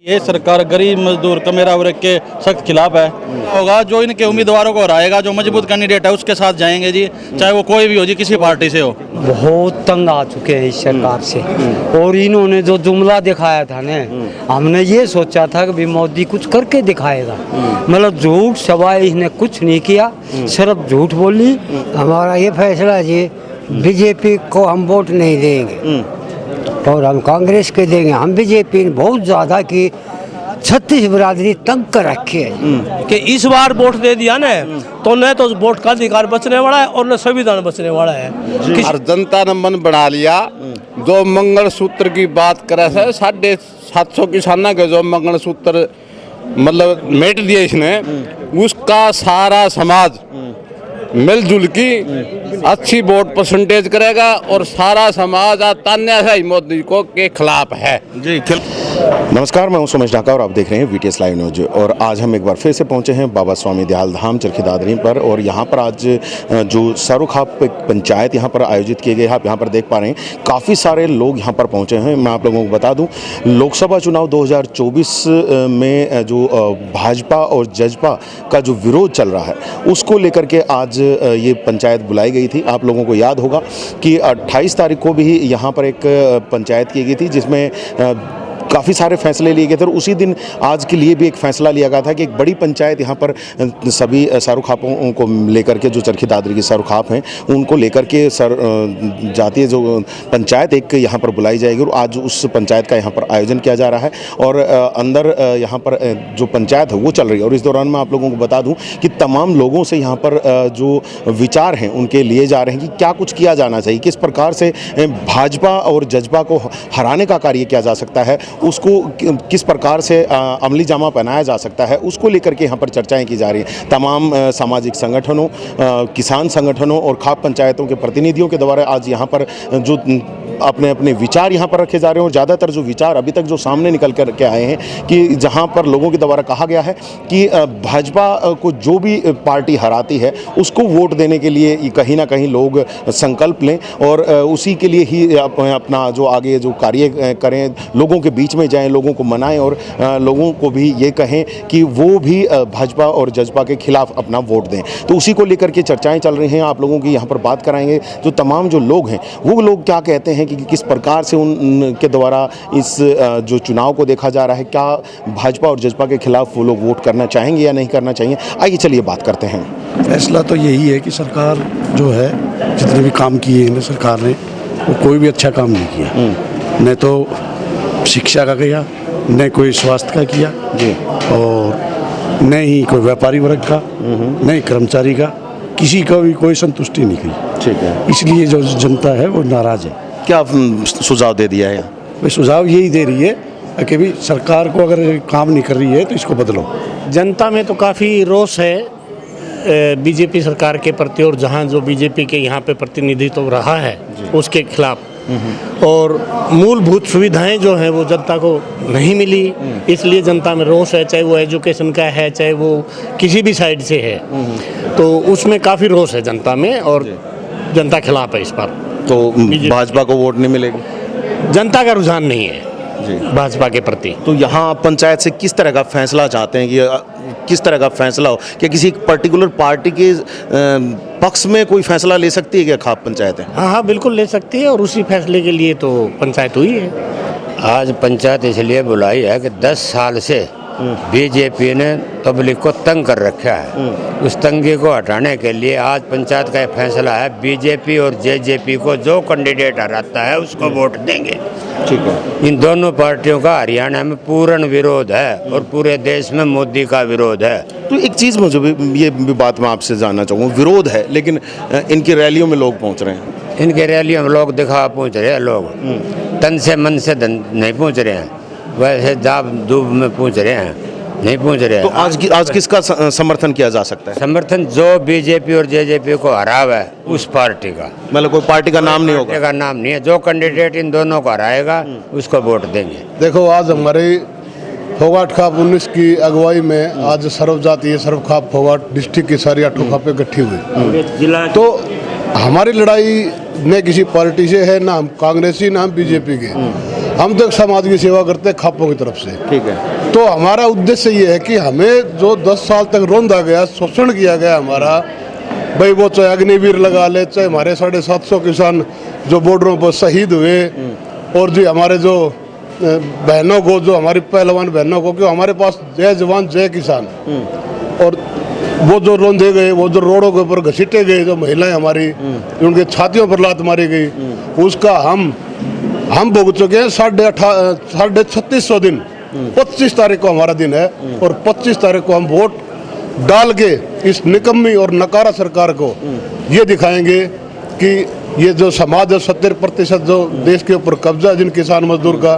ये सरकार गरीब मजदूर कमेरा वर्ग के सख्त खिलाफ है। होगा जो इनके उम्मीदवारों को हराएगा, जो मजबूत कैंडिडेट है उसके साथ जाएंगे जी, चाहे वो कोई भी हो जी, किसी पार्टी से हो। बहुत तंग आ चुके हैं इस सरकार से। और इन्होंने जो जुमला दिखाया था ना, हमने ये सोचा था कि भी मोदी कुछ करके दिखाएगा, मतलब झूठ सवाए इसने कुछ नहीं किया, सिर्फ झूठ बोली। हमारा ये फैसला जी, बीजेपी को हम वोट नहीं देंगे और हम कांग्रेस के देंगे। हम बीजेपी ने बहुत ज़्यादा की 36 बिरादरी तंग कर रखी है कि इस बार वोट दे दिया ना तो न तो वोट का अधिकार बचने वाला है और न संविधान बचने वाला है। और जनता ने मन बना लिया। जो मंगलसूत्र की बात करे से 750 किसाना के जो मंगलसूत्र मतलब मेट दिए इसने, उसका सारा समाज मिलजुल की अच्छी वोट परसेंटेज करेगा और सारा समाज तान्याशाही मोदी को के खिलाफ है जी। नमस्कार, मैं हूं सुमेश ढाका और आप देख रहे हैं वीटीएस लाइव न्यूज। और आज हम एक बार फिर से पहुंचे हैं बाबा स्वामी दयाल धाम चरखी दादरी पर। और यहां पर आज जो सारूखाप पंचायत यहां पर आयोजित किए गए, आप यहां पर देख पा रहे हैं काफ़ी सारे लोग यहां पर पहुंचे हैं। मैं आप लोगों को बता दूं, लोकसभा चुनाव 2024 में जो भाजपा और जजपा का जो विरोध चल रहा है उसको लेकर के आज ये पंचायत बुलाई गई थी। आप लोगों को याद होगा कि 28 तारीख को भी यहाँ पर एक पंचायत की गई थी जिसमें काफ़ी सारे फैसले लिए गए थे। और उसी दिन आज के लिए भी एक फैसला लिया गया था कि एक बड़ी पंचायत यहाँ पर सभी सारूखापों को लेकर के, जो चरखी दादरी की सारूखाप हैं उनको लेकर के जातीय जो पंचायत एक यहाँ पर बुलाई जाएगी। और आज उस पंचायत का यहाँ पर आयोजन किया जा रहा है और अंदर यहाँ पर जो पंचायत है वो चल रही है। और इस दौरान मैं आप लोगों को बता दूँ कि तमाम लोगों से यहाँ पर जो विचार हैं उनके लिए जा रहे हैं कि क्या कुछ किया जाना चाहिए, किस प्रकार से भाजपा और जजपा को हराने का कार्य किया जा सकता है, उसको किस प्रकार से अमली जामा पहनाया जा सकता है, उसको लेकर के यहाँ पर चर्चाएं की जा रही हैं। तमाम सामाजिक संगठनों, किसान संगठनों और खाप पंचायतों के प्रतिनिधियों के द्वारा आज यहाँ पर जो अपने अपने विचार यहाँ पर रखे जा रहे हैं। और ज़्यादातर जो विचार अभी तक जो सामने निकल कर के आए हैं कि जहाँ पर लोगों के द्वारा कहा गया है कि भाजपा को जो भी पार्टी हराती है उसको वोट देने के लिए कहीं ना कहीं लोग संकल्प लें और उसी के लिए ही अपना जो आगे जो कार्य करें, लोगों के बीच में जाएं, लोगों को मनाएं और लोगों को भी ये कहें कि वो भी भाजपा और जजपा के खिलाफ अपना वोट दें। तो उसी को लेकर के चर्चाएँ चल रही हैं। आप लोगों की यहाँ पर बात कराएंगे जो तमाम जो लोग हैं वो लोग क्या कहते हैं कि किस प्रकार से उनके द्वारा इस जो चुनाव को देखा जा रहा है, क्या भाजपा और जजपा के खिलाफ वो लोग वोट करना चाहेंगे या नहीं करना चाहिए। आइए चलिए बात करते हैं। फैसला तो यही है कि सरकार जो है जितने भी काम किए हैं सरकार ने, वो कोई भी अच्छा काम नहीं किया। न तो शिक्षा का किया, न कोई स्वास्थ्य का किया जी, और न ही कोई व्यापारी वर्ग का, न ही कर्मचारी का, किसी का भी कोई संतुष्टि नहीं की। ठीक है, इसलिए जो जनता है वो नाराज़ है। क्या सुझाव दे दिया है? भाई सुझाव यही दे रही है कि भी सरकार को अगर काम नहीं कर रही है तो इसको बदलो। जनता में तो काफ़ी रोष है बीजेपी सरकार के प्रति, और जहां जो बीजेपी के यहाँ पे प्रतिनिधित्व रहा है उसके खिलाफ। और मूलभूत सुविधाएं जो हैं वो जनता को नहीं मिली, इसलिए जनता में रोष है, चाहे वो एजुकेशन का है, चाहे वो किसी भी साइड से है, तो उसमें काफ़ी रोष है जनता में और जनता खिलाफ है इस पर। तो भाजपा को वोट नहीं मिलेगी? जनता का रुझान नहीं है भाजपा के प्रति। तो यहाँ पंचायत से किस तरह का फैसला चाहते हैं कि किस तरह का फैसला हो? क्या किसी पर्टिकुलर पार्टी के पक्ष में कोई फैसला ले सकती है क्या खाप पंचायत है? हाँ, बिल्कुल ले सकती है और उसी फैसले के लिए तो पंचायत हुई है। आज पंचायत इसलिए बुलाई है कि 10 साल से बीजेपी ने पब्लिक को तंग कर रखा है। उस तंगी को हटाने के लिए आज पंचायत का फैसला है, बीजेपी और जेजेपी को जो कैंडिडेट हराता है उसको वोट देंगे। ठीक है। इन दोनों पार्टियों का हरियाणा में पूर्ण विरोध है और पूरे देश में मोदी का विरोध है। तो एक चीज़ मुझे ये भी बात मैं आपसे जानना चाहूँगा, विरोध है लेकिन इनकी रैलियों में लोग पहुँच रहे हैं। इनके रैलियों में लोग दिखा पहुँच रहे हैं, लोग तन से मन से नहीं पहुँच रहे हैं, वैसे दाब दूब में पूछ रहे हैं, नहीं पूछ रहे हैं। तो आज किसका समर्थन किया जा सकता है? समर्थन जो बीजेपी और जेजेपी को हरावा है उस पार्टी का, मतलब कोई पार्टी का नाम नहीं होगा? पार्टी का नाम नहीं है, जो कैंडिडेट इन दोनों को हराएगा उसको वोट देंगे। देखो, आज हमारे फोगाट खाप 19 की अगुवाई में आज सर्व जातीय सर्व खाप फोगाट डिस्ट्रिक्ट की सारी 8 खापें इकट्ठी हुई। तो हमारी लड़ाई न किसी पार्टी से है, ना हम कांग्रेसी ना हम बीजेपी के। हम तो समाज की सेवा करते हैं खापों की तरफ से। ठीक है। तो हमारा उद्देश्य ये है कि हमें जो 10 साल तक रौंदा गया, शोषण किया गया हमारा, भाई वो चाहे अग्निवीर लगा ले, चाहे हमारे 750 किसान जो बॉर्डरों पर शहीद हुए, और जो हमारे जो बहनों को, जो हमारी पहलवान बहनों को, क्यों हमारे पास जय जवान जय किसान, और वो जो रौंदे गए, वो जो रोडों के ऊपर घसीटे गए, जो महिलाएं हमारी, उनके छातियों पर लात मारी गई, उसका हम भुगत चुके हैं 3650 दिन। 25 तारीख को हमारा दिन है, और 25 तारीख को हम वोट डाल के इस निकम्मी और नकारा सरकार को ये दिखाएंगे कि ये जो समाज है 70% जो देश के ऊपर कब्जा जिन किसान मजदूर का,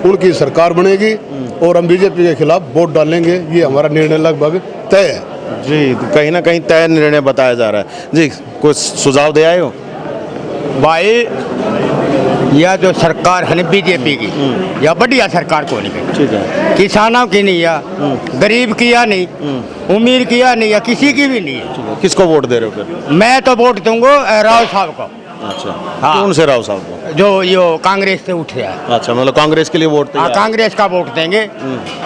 उनकी सरकार बनेगी, और हम बीजेपी के खिलाफ वोट डालेंगे। ये हमारा निर्णय लगभग तय है जी। कहीं ना कहीं तय निर्णय बताया जा रहा है जी। कुछ सुझाव दे आए हो भाई? यह जो सरकार है ना बीजेपी की, यह बढ़िया सरकार को नहीं है। ठीक है। किसानों की नहीं है, गरीब की या नहीं, उम्मीद की या नहीं, या किसी की भी नहीं है। किसको वोट दे रहे हो फिर? मैं तो वोट दूंगा राव साहब को। अच्छा। हाँ। कौन से राव साहब को? जो यो कांग्रेस से उठ रहा है। अच्छा, मतलब कांग्रेस के लिए वोट हाँ, कांग्रेस का वोट देंगे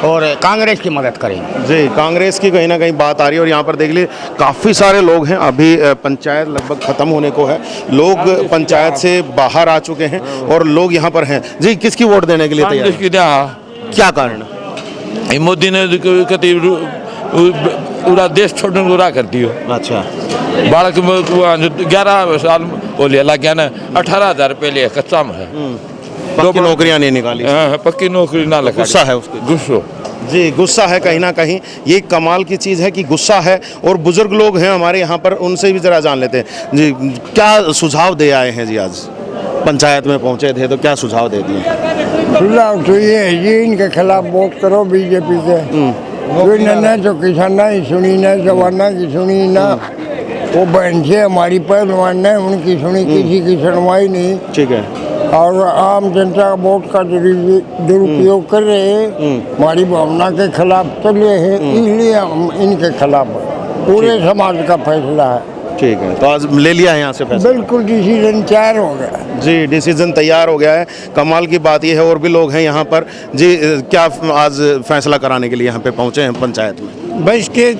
और कांग्रेस की मदद करेंगे जी। कांग्रेस की कहीं ना कहीं बात आ रही है, और यहाँ पर देख लीजिए काफ़ी सारे लोग हैं। अभी पंचायत लगभग ख़त्म होने को है, लोग पंचायत से बाहर आ चुके हैं और लोग यहाँ पर हैं जी। किसकी वोट देने के लिए तैयार हैं? क्या कारण? मोदी ने पूरा देश छोड़ने को रहा कर दियो। अच्छा। बालक 11 साल वो ले ला गया ना, 18,000 रुपये लिया कच्चा में है। पक्की नौकरियां नहीं निकाली। हाँ, पक्की नौकरी ना लगा। गुस्सा है उसके? गुस्सा जी, गुस्सा है कहीं ना कहीं। ये कमाल की चीज़ है कि गुस्सा है, और बुजुर्ग लोग हैं हमारे यहाँ पर, उनसे भी जरा जान लेते हैं जी। क्या सुझाव दे आए हैं जी? आज पंचायत में पहुँचे थे तो क्या सुझाव दे दिए? सुझाव तो ये है जी, इनके खिलाफ वोट करो बीजेपी के। कोई न जो किसाना ही सुनी, न जवाना की सुनी, ना वो बहन से हमारी पहलवान ने उनकी सुनी, किसी की सुनवाई नहीं। ठीक है। और आम जनता का वोट का दुरुपयोग कर रहे हैं, हमारी भावना के खिलाफ चले हैं, इसलिए हम इनके खिलाफ पूरे समाज का फैसला है। ठीक है, तो आज ले लिया है यहाँ से फैसला? बिल्कुल डिसीजन तैयार हो गया जी। डिसीजन तैयार हो गया है। कमाल की बात यह है, और भी लोग हैं यहाँ पर जी। क्या आज फैसला कराने के लिए यहाँ पे पहुँचे हैं पंचायत में? भाई इसके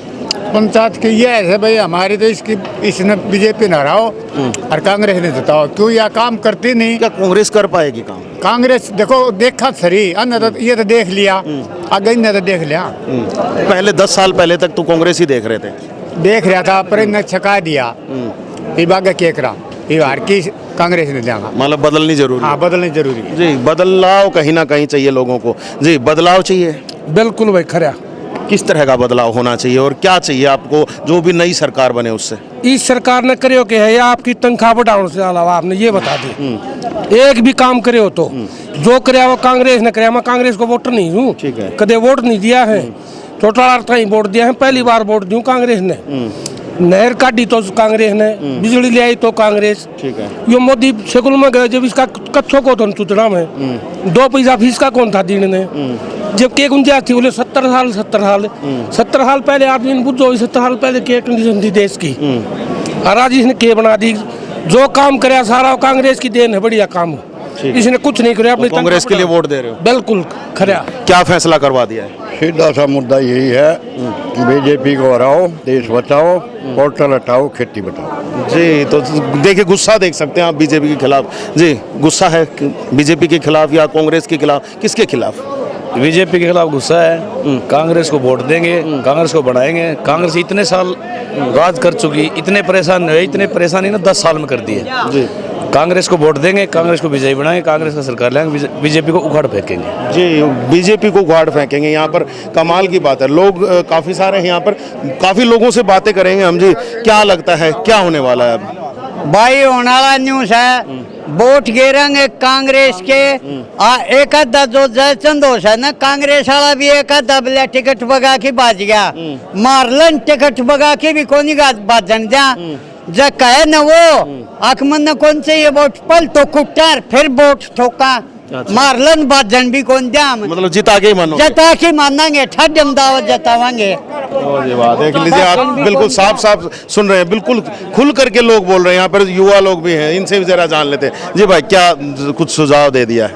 पंचायत के ये है भाई, हमारी तो इसने बीजेपी न हराओ और कांग्रेस ने जिताओ। क्यों यह काम करती नहीं? क्या कांग्रेस कर पाएगी काम? कांग्रेस देखो देखा सही, अन्य तो ये तो देख लिया, आगे ने तो देख लिया। पहले 10 साल पहले तक तो कांग्रेस ही देख रहे थे। देख रहा था, पर इन्हें छका दिया। विभाग केकरा हार की कांग्रेस ने दिया। मतलब बदलनी जरूरी? हाँ, बदलनी जरूरी है जी। बदलाव कहीं ना कहीं चाहिए लोगों को जी। बदलाव चाहिए? बिल्कुल भाई, खरा। किस तरह का बदलाव होना चाहिए, और क्या चाहिए आपको जो भी नई सरकार बने उससे? इस सरकार ने करे हो के है या आपकी तनख्वाह बढ़ाने से अलावा आपने ये बता दी, एक भी काम करे हो तो जो करे वो कांग्रेस ने करे। मैं कांग्रेस को वोटर नहीं हूँ, ठीक है। कदे वोट नहीं दिया है, टोटल अर्थ ही वोट दिया है। पहली बार वोट दूं कांग्रेस ने। नहर काटी तो कांग्रेस ने, बिजली ले आई तो कांग्रेस। ठीक है। यो मोदी स्कूल में गए जब इसका कच्छों को तो चुचड़ा में 2 पैसा फीस का कौन था दीन ने? जब के गुंजाइश थी बोले 70 साल पहले आदमी ने बुझो 70 साल पहले के कंडीशन थी देश की, और आज इसने के बना दी। जो काम करे सारा कांग्रेस की देन है, बढ़िया काम। इसने कुछ नहीं किया। अपनी कांग्रेस के लिए वोट दे रहे हो? बिल्कुल खरा। क्या फैसला करवा दिया है? सीधा सा मुद्दा यही है कि बीजेपी को हराओ, देश बचाओ, पोर्टल हटाओ, खेती बचाओ। जी। तो देखिए, गुस्सा देख सकते हैं आप बीजेपी के खिलाफ जी। गुस्सा है बीजेपी के खिलाफ या कांग्रेस के खिलाफ? किसके खिलाफ? बीजेपी के खिलाफ गुस्सा है। कांग्रेस को वोट देंगे, कांग्रेस को बढ़ाएंगे। कांग्रेस इतने साल राज कर चुकी, इतने परेशानी ना 10 साल में कर दी है जी। कांग्रेस को वोट देंगे, कांग्रेस को विजयी बनाएंगे, कांग्रेस का सरकार लाएंगे, बीजेपी को उखाड़ फेंकेंगे जी। बीजेपी को उखाड़ फेंकेंगे। यहाँ पर कमाल की बात है, लोग काफ़ी सारे हैं यहाँ पर, काफ़ी लोगों से बातें करेंगे हम जी। क्या लगता है क्या होने वाला है अब? भाई होने वाला न्यूज़ है, वोट गिरेंगे कांग्रेस के। एक आधा जो जयचंद होश है ना, कांग्रेस वाला भी एक आधा बिला टिकट बगा के बाज गया। मारलन टिकट बगा के भी कोनी बाजन जा जब कहे न वो आखमन न कौन से ये वोट पल तो कुटार फिर वोट ठोका। मारलन बाजन भी कौन जा, मतलब जिता के ही मानो? जता के मानेंगे, ठड्डम दावत जतावांगे। देख लीजिए आप, बिल्कुल साफ साफ सुन रहे हैं, बिल्कुल खुल करके लोग बोल रहे हैं। यहाँ पर युवा लोग भी हैं, इनसे भी जरा जान लेते हैं जी। भाई क्या कुछ सुझाव दे दिया है?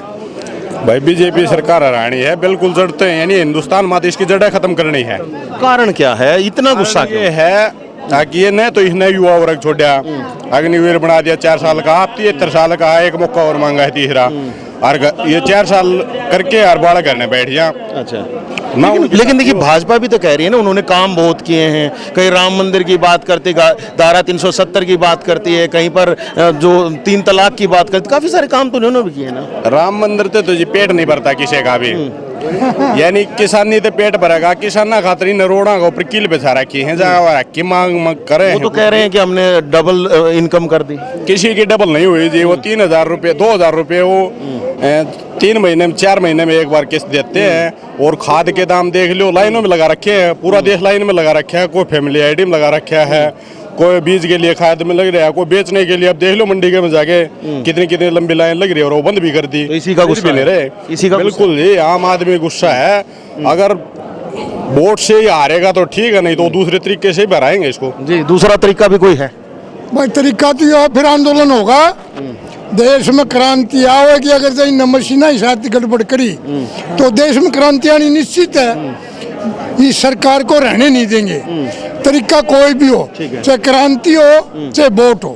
भाई बीजेपी सरकार हरानी है, बिल्कुल जड़ते हैं, यानी हिंदुस्तान मात इसकी जड़ें खत्म करनी है। कारण क्या है, इतना गुस्सा क्यों? ये है ताकि ये न तो इसने युवा वर्ग छोड़ा, अग्निवीर बना दिया 4 साल का, अब 73 साल का है, एक मौका और मांगा है तीसरा, और ये 4 साल करके हर बार करने बैठ जा। अच्छा, लेकिन देखिए भाजपा भी तो कह रही है ना, उन्होंने काम बहुत किए हैं, कहीं राम मंदिर की बात करती, धारा 370 की बात करती है, कहीं पर जो 3 तलाक की बात करती, काफी सारे काम तो उन्होंने भी किए ना। राम मंदिर तो जी पेट नहीं भरता किसी का भी, यानी किसानी तो पेट भरेगा, किसाना खातर नरोड़ा के ऊपर किल बिछा रखी है, जहाँ की मांग करे। वो तो कह रहे हैं कि हमने डबल इनकम कर दी, किसी की डबल नहीं हुई जी, वो 3000 रुपये 2000 रुपये वो 3 महीने में 4 महीने में एक बार किस्त देते हैं। और खाद के दाम देख लो, लाइनों में लगा रखे हैं, पूरा देश लाइन में लगा रखा है, कोई फैमिली आईडी में लगा रखा है, कोई बीज के लिए खाद में लग रहा है, कोई बेचने के लिए। अब देख लो मंडी के में जाके कितनी लंबी लाइन लग रही है, और वो बंद भी कर दी। तो इसी का गुस्सा ले रहे, इसी का बिल्कुल जी, आम आदमी गुस्सा है। अगर वोट से ही हारेगा तो ठीक है, नहीं तो दूसरे तरीके से ही भराएंगे इसको जी। दूसरा तरीका भी कोई है भाई? तरीका तो यह फिर आंदोलन होगा, देश में क्रांति आएगी। अगर जैसे नमसीना ही साथ गड़बड़ करी तो देश में क्रांति आनी निश्चित है। इस सरकार को रहने नहीं देंगे, तरीका कोई भी हो, चाहे क्रांति हो चाहे वोट हो,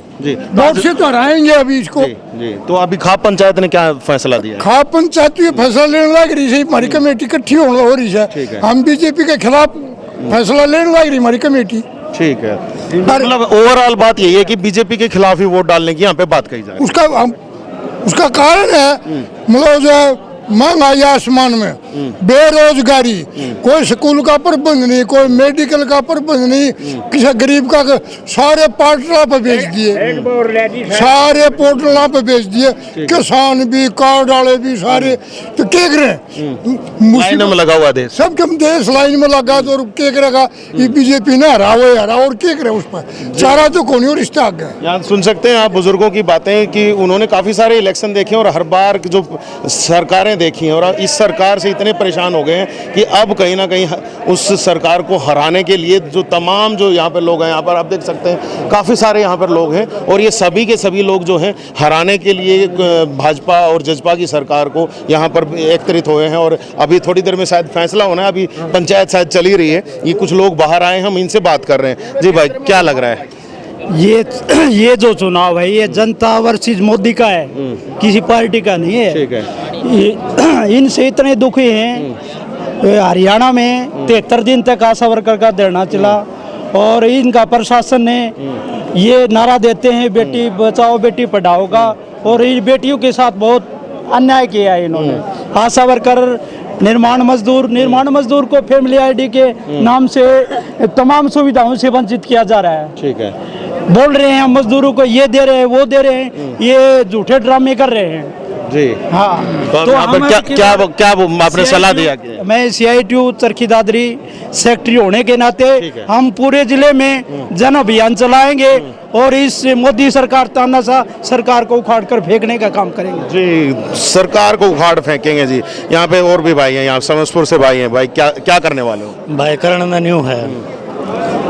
वोट से तो हराएंगे अभी इसको। जी। तो अभी खाप पंचायत ने क्या फैसला दिया? खाप पंचायत ये फैसला लेने लग रही है, हमारी कमेटी इकट्ठी हो रही है, हम बीजेपी के खिलाफ फैसला लेने लग रही हमारी कमेटी। ठीक है, मतलब ओवरऑल बात यही है कि बीजेपी के खिलाफ ही वोट डालने की यहाँ पे बात कही जाए। उसका कारण है मतलब जो महंगाई आसमान में, बेरोजगारी, कोई स्कूल का प्रबंध नहीं, कोई मेडिकल का प्रबंध नहीं, किसी गरीब का सारे पोर्टल पे बेच दिए, सारे पोर्टल पे बेच दिए, किसान भी, कार्ड वाले भी सारे। तो क्या करें, लाइन में लगा हुआ देश, सब देश लाइन में लगा, तो क्या करेगा ये बीजेपी ने हराओ और क्या करे, उस पर चारा तो कौन और रिश्ता आ गया। यहाँ सुन सकते हैं आप बुजुर्गों की बातें कि उन्होंने काफी सारे इलेक्शन देखे और हर बार जो सरकारें देखी हैं, और इस सरकार से इतने परेशान हो गए हैं कि अब कहीं ना कहीं उस सरकार को हराने के लिए जो तमाम जो यहाँ पर लोग हैं, यहाँ पर आप देख सकते हैं काफ़ी सारे यहाँ पर लोग हैं, और ये सभी के सभी लोग जो हैं हराने के लिए भाजपा और जजपा की सरकार को यहाँ पर एकत्रित हुए हैं। और अभी थोड़ी देर में शायद फैसला होना है, अभी पंचायत शायद चल ही रही है, ये कुछ लोग बाहर आए, हम इनसे बात कर रहे हैं। जी भाई, क्या लग रहा है? ये जो चुनाव है ये जनता वर्सेस मोदी का है, किसी पार्टी का नहीं है। ठीक है, इनसे इतने दुखी हैं। हरियाणा में 73 दिन तक आशा वर्कर का धरना चला, और इनका प्रशासन ने ये नारा देते हैं बेटी बचाओ बेटी पढ़ाओ का, और इन बेटियों के साथ बहुत अन्याय किया है इन्होंने। आशा वर्कर, निर्माण मजदूर को फैमिली आईडी के नाम से तमाम सुविधाओं से वंचित किया जा रहा है। ठीक है, बोल रहे हैं मजदूरों को ये दे रहे हैं वो दे रहे हैं, ये झूठे ड्रामे कर रहे हैं जी। हाँ, तो क्या आपने सलाह दिया? मैं CITU चरखी दादरी सेक्रेटरी होने के नाते हम पूरे जिले में जन अभियान चलाएंगे और इस मोदी सरकार तानाशाह सरकार को उखाड़ कर फेंकने का काम करेंगे जी। सरकार को उखाड़ फेंकेंगे जी। यहाँ पे और भी भाई हैं, यहाँ समस्तीपुर से भाई हैं। भाई क्या करने वाले हो? भाई करण में न्यू है,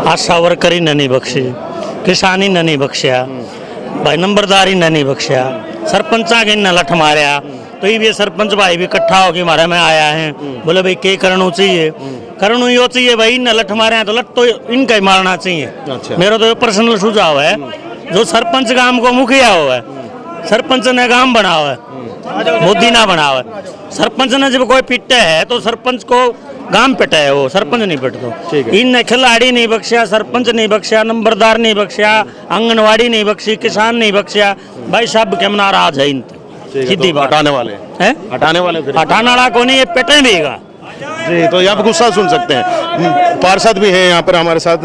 आशा वर्करी नहीं बख्शी, किसानी नहीं बख्शिया, भाई नंबरदारी नहीं बख्शिया, सरपंचा के न लठ मारिया। तो ये सरपंच भाई भी इकट्ठा होकर हमारे में आया है, बोले भाई क्या करना चाहिए, करना यो चाहिए भाई, न लठ मारे हैं तो लठ तो इनका ही मारना चाहिए। अच्छा। मेरा तो पर्सनल सुझाव है, जो सरपंच गांव को मुखिया हुआ है, सरपंच ने गांव बना हुआ है, मोदी ना बना हुआ है। सरपंच ने जब कोई पिटे है तो सरपंच को गांव पिटा है, वो सरपंच नहीं पिटतो। इनने खिलाड़ी नहीं बख्शिया, सरपंच नहीं बख्शिया, नंबरदार नहीं बख्शिया, आंगनवाड़ी नहीं बख्शी, किसान नहीं बख्शिया। भाई सब के नाराज है इन सीधी बात। हटाने वाले हैं, हटाने वाला को नहीं, ये पिटे देगा जी। तो यहाँ पे गुस्सा सुन सकते हैं। पार्षद भी हैं यहाँ पर हमारे साथ।